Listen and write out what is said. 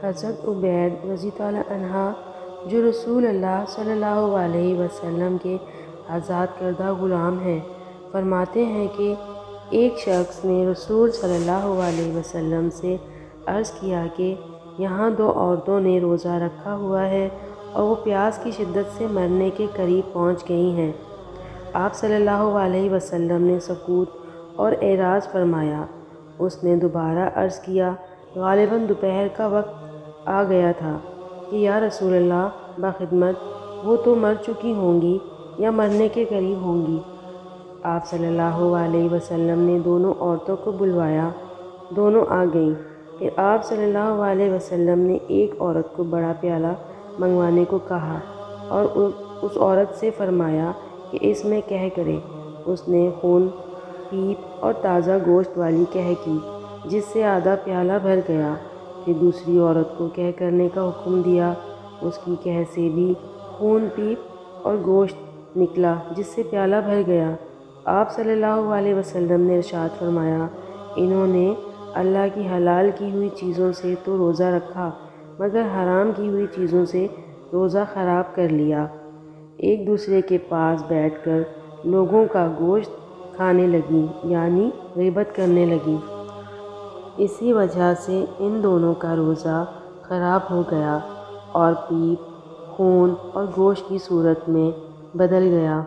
حضرت عبید رضی اللہ عنہ جو رسول اللہ صلی اللہ علیہ وسلم کے آزاد کردہ غلام ہیں، فرماتے ہیں کہ ایک شخص نے رسول صلی اللہ علیہ وسلم سے عرض کیا کہ یہاں دو عورتوں نے روزہ رکھا ہوا ہے اور وہ پیاس کی شدت سے مرنے کے قریب پہنچ گئی ہیں۔ آپ صلی اللہ علیہ وسلم نے سکوت اور اعراض فرمایا۔ اس نے دوبارہ عرض کیا، غالباً دوپہر کا وقت آ گیا تھا کہ یا رسول اللہ بخدمت وہ تو مر چکی ہوں گی یا مرنے کے قریب ہوں گی۔ آپ صلی اللہ علیہ وسلم نے دونوں عورتوں کو بلوایا، دونوں آ گئیں۔ پھر آپ صلی اللہ علیہ وسلم نے ایک عورت کو بڑا پیالہ منگوانے کو کہا اور اس عورت سے فرمایا کہ اس میں قہر کرے۔ اس نے خون، پیپ اور تازہ گوشت والی قہر کی، جس سے آدھا پیالہ بھر گیا۔ پھر دوسری عورت کو قہر کرنے کا حکم دیا، اس کی قہر سے بھی خون، پیپ اور گوشت نکلا، جس سے پیالہ بھر گیا۔ آپ صلی اللہ علیہ وسلم نے ارشاد فرمایا، انہوں نے اللہ کی حلال کی ہوئی چیزوں سے تو روزہ رکھا مگر حرام کی ہوئی چیزوں سے روزہ خراب کر لیا۔ ایک دوسرے کے پاس بیٹھ کر لوگوں کا گوشت کھانے لگیں، یعنی غیبت کرنے لگیں۔ اسی وجہ سے ان دونوں کا روزہ خراب ہو گیا اور پیپ، خون اور گوشت کی صورت میں بدل گیا۔